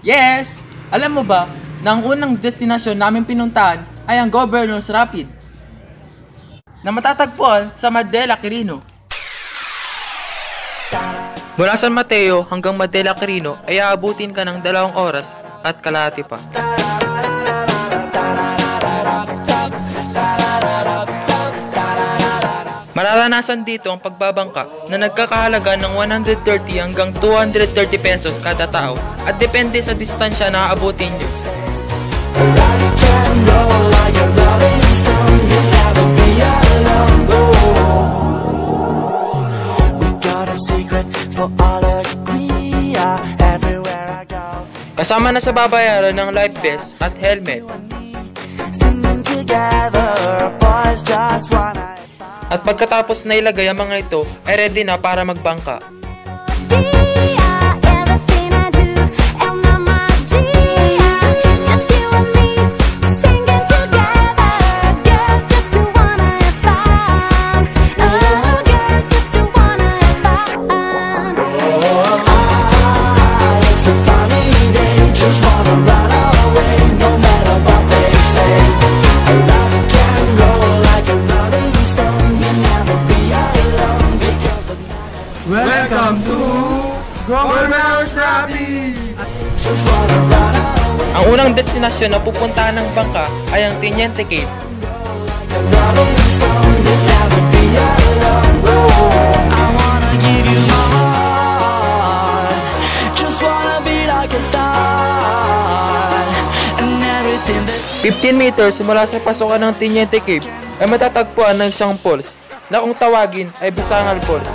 Yes! Alam mo ba na ang unang destinasyon namin pinuntahan ay ang Governor's Rapid na matatagpuan sa Madela, Quirino. Mula San Mateo hanggang Madela, Quirino ay aabutin ka ng 2 oras at kalahati pa. Mararanasan dito ang pagbabangka na nagkakahalaga ng 130 hanggang 230 pesos kada tao at depende sa distansya na aabutin nyo. Kasama na sa babayaran ng life vest at helmet. At pagkatapos na ilagay ang mga ito, ay ready na para magbangka. Welcome to Governor's Rapid! Ang unang destinasyon na pupuntahan ng bangka ay ang Teniente Cave. "15 meters mula sa pasukan ng Teniente Cave ay matatagpuan ng isang falls na kung tawagin ay Basangal Falls.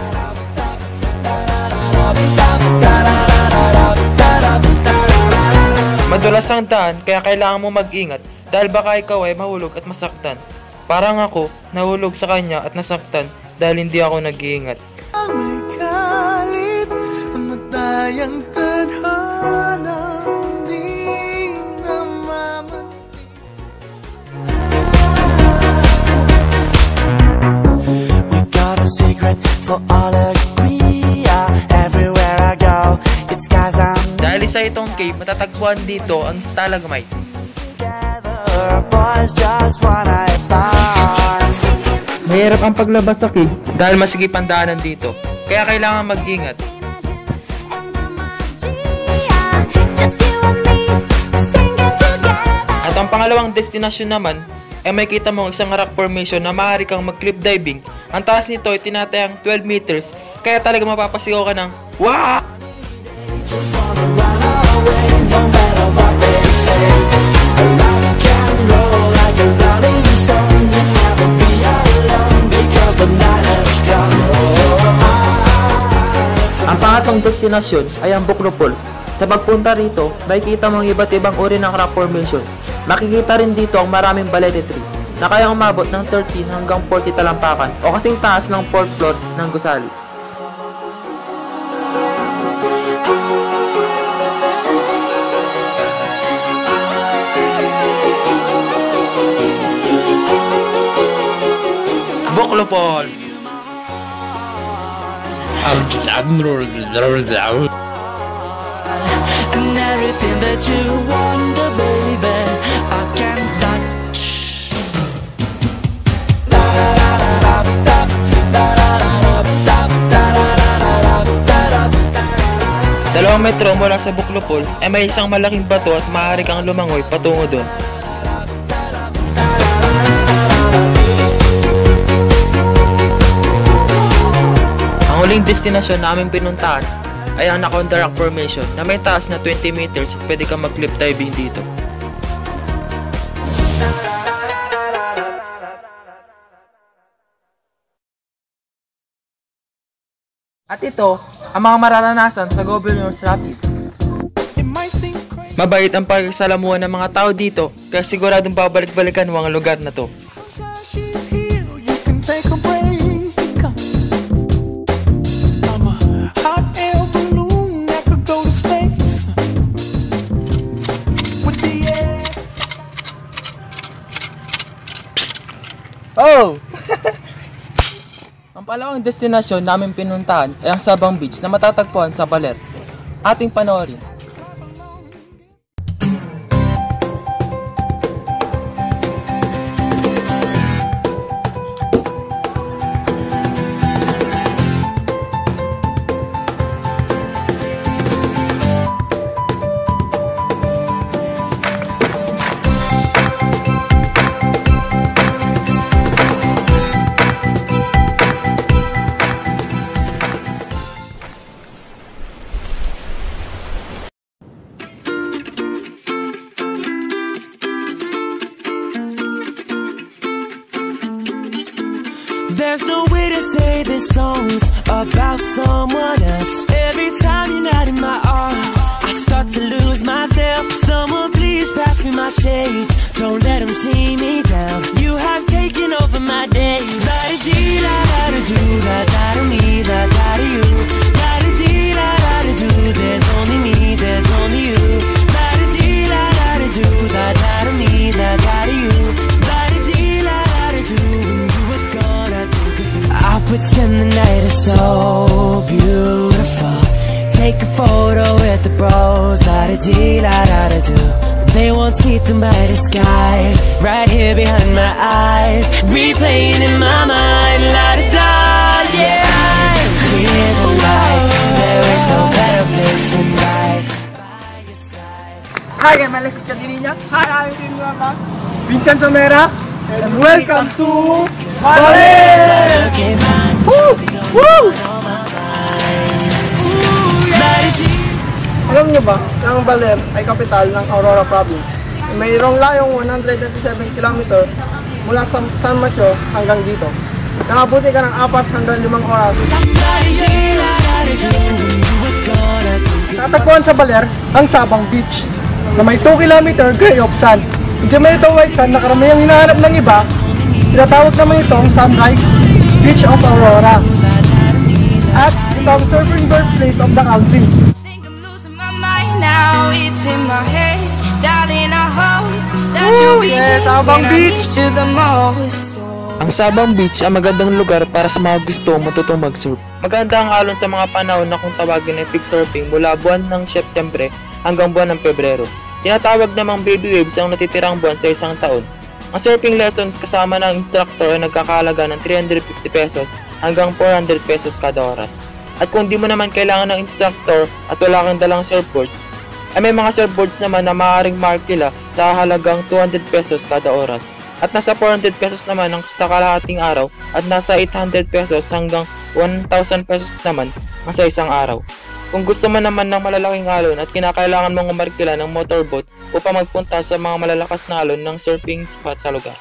Madulas ang daan kaya kailangan mo mag-ingat dahil baka ikaw ay mahulog at masaktan. Parang ako, nahulog sa kanya at nasaktan dahil hindi ako nag-iingat. May kalit, matayang tadhana, di namamansin. We got a secret for all agree, everywhere I go, it's guys I'm Dahil isa itong cave, matatagpuan dito ang stalagmite. Mahirap ang paglabas sa cave dahil masigip ang daanan dito, kaya kailangan mag-ingat. At ang pangalawang destinasyon naman ay may kita mong isang rock formation na maaari kang mag-cliff diving. Ang taas nito ay tinatayang 12 meters, kaya talaga mapapasigaw ka ng "Wow!" Ang pangatlong destinasyon ay ang Buklo Falls. Sa pagpunta rito, makikita mo ang iba't ibang uri ng rock formation. Makikita rin dito ang maraming balete tree na kayang umabot ng 13 hanggang 40 talampakan o kasing taas ng 4th floor ng gusali. Buklo Falls. and everything that you wonder, baby, I can touch. 2 metro mula sa Buklo Falls ay may isang malaking bato at maaari kang lumangoy patungo doon. Ang huling destinasyon namin pinuntahan ay ang Anaconda Rock Formation na may taas na 20 meters at pwede kang mag-cliff diving dito. At ito, ang mga mararanasan sa Governor's Rapid. Mabait ang pagkakasalamuhan ng mga tao dito, kaya siguradong babalik-balikan mo ang lugar na to. Oh! Ang pangalawang destinasyon namin pinuntahan ay ang Sabang Beach na matatagpuan sa Baler. Ating panoorin. songs about someone else. Every time you're not in my arms, I start to lose myself. Someone please pass me my shades. Don't let them see me down. You have taken over my days. La-da-dee, la-da-da-do, la-da-da-me, la-da-da-you. La-da-dee, la-da-da-do, there's only me, there's only you. La-da-dee, la-da-da-do, la-da-da-me, la-da-da-you. La-da-dee, la-da-da-do, when you were gone, I think of you. I'll pretend the night is so beautiful. Take a photo with the bros. La-da-dee, la-da-da-do. They won't see through my disguise. Right here behind my eyes, replaying in my mind. La-da-da, yeah. Clear the light. There is no better place than right by your side. Hi, I'm Alex Cadirinya. Hi, I'm Tim Vincent Somera. And welcome to Baler! Woo! Woo! Alam niyo ba, ang Baler ay kapital ng Aurora Province. Mayroong layong 197 km mula sa San Mateo hanggang dito. Nakabuti ka ng 4 hanggang 5 oras. Natagpuan sa Baler ang Sabang Beach na may 2 km gray of sand. Hindi man ito white sand na karamihang hinahanap ng iba. Tinatawag naman itong Sunrise Beach of Aurora. At ito ang surfing birthplace of the country. Now it's in my head, darling, I hope that you'll be here Sabang when I Beach. need you the most. Ang Sabang Beach ay magandang lugar para sa mga gustong matutong mag-surf. Maganda ang alon sa mga panahon na kung tawagin ay peak surfing mula buwan ng Setyembre hanggang buwan ng Pebrero. Tinatawag namang baby waves ang natitirang buwan sa isang taon. Ang surfing lessons kasama ng instructor ay nagkakahalaga ng 350 pesos hanggang 400 pesos kada oras. At kung di mo naman kailangan ng instructor at wala kang dalang surfboards, ay may mga surfboards naman na maaaring markila sa halagang 200 pesos kada oras. At nasa 400 pesos naman ang sa kalahating araw at nasa 800 pesos hanggang 1,000 pesos naman ang sa isang araw. Kung gusto mo naman ng malalaking alon at kinakailangan mong umarkila ng motorboat upang magpunta sa mga malalakas na alon ng surfing spot sa lugar.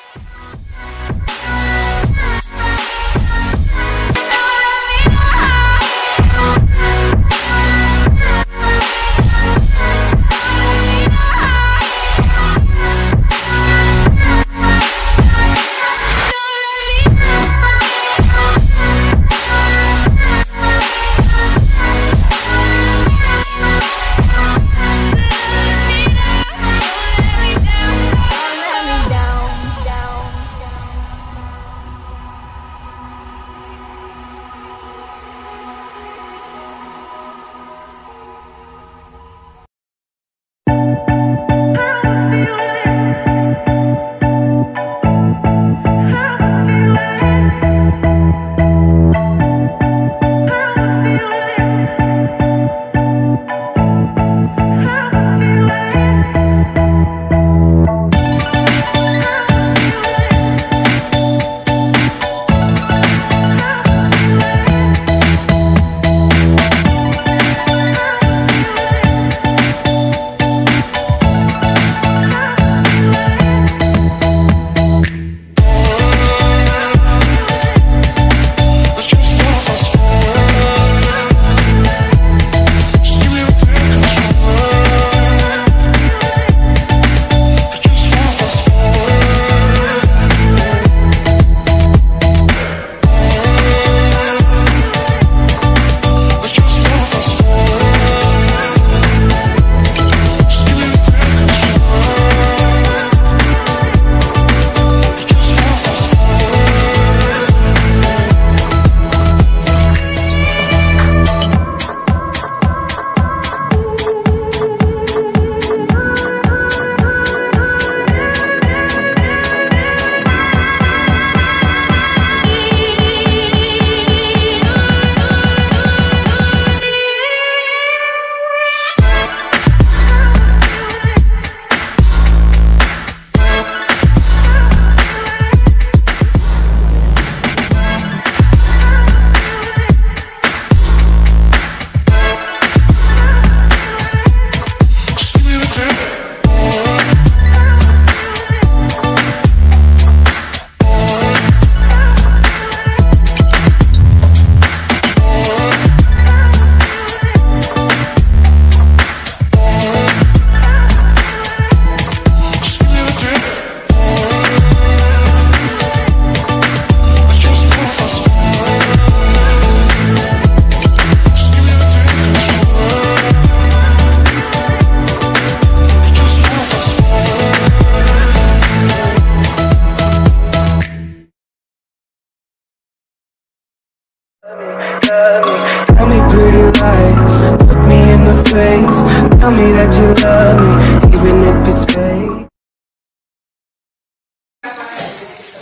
pretty lies. Look me in the face, tell me that you love me, even if it's fake.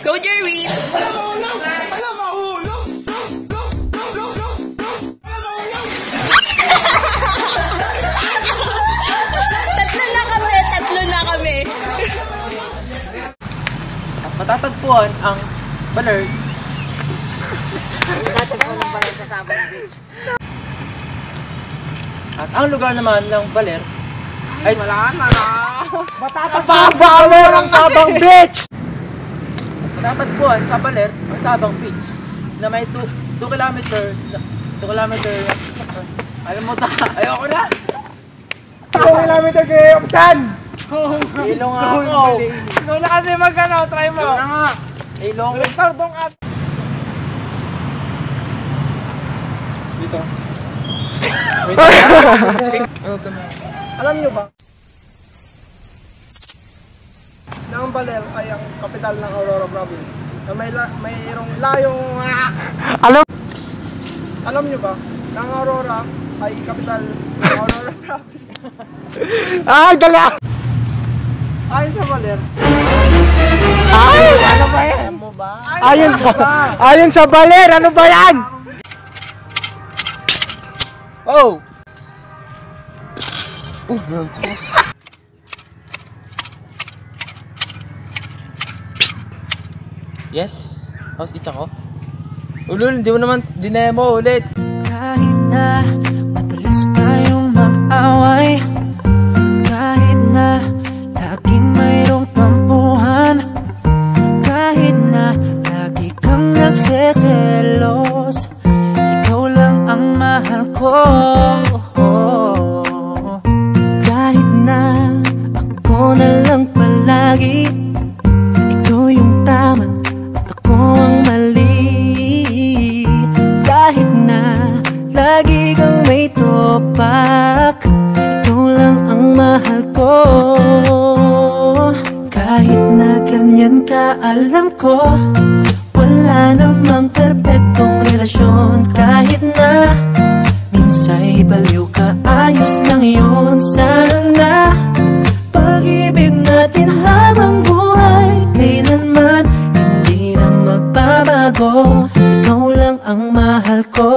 Go, Jerry! Tatlo na kami. Matatagpuan ang baler Sa Sabang Beach. at ang lugar naman ng baler ay Power ang Sabang Beach! matatagpuan sa baler ang Sabang Beach na may 2 kilometer alam mo ta, ayoko na 2 kilometer kayo Opsan! ilong ako Ikaw na kasi magkano, try mo. ilong na nga ilong Tardong at... Dito. Alam nyo ba? Na ang Baler ay ang kapital ng Aurora Province. Na mayroong layong... Alam nyo ba? Na ang Aurora ay kapital ng Aurora Province. Ay, dali! Ayon sa Baler. Ay, ano ba yan? Alam mo ba? Ayon sa Baler, ano ba yan? oh yes how's it ako ulul hindi mo naman dinemo ulit Kahit na madalas tayong mag-away, kahit na laging mayroong tampuhan, kahit na lagi kang nagseselos, ikaw lang ang mahal ko. Kahit na ako na lang palagi, ikaw yung tama at ako ang mali. Kahit na lagi kang may topak, ikaw lang ang mahal ko. Kahit na ganyan ka, alam ko wala namang perpektong relasyon. Kahit na minsa'y baliw ka, ayos lang yun. Sana pag-ibig natin habang buhay, kailanman hindi na magbabago. Ikaw lang ang mahal ko.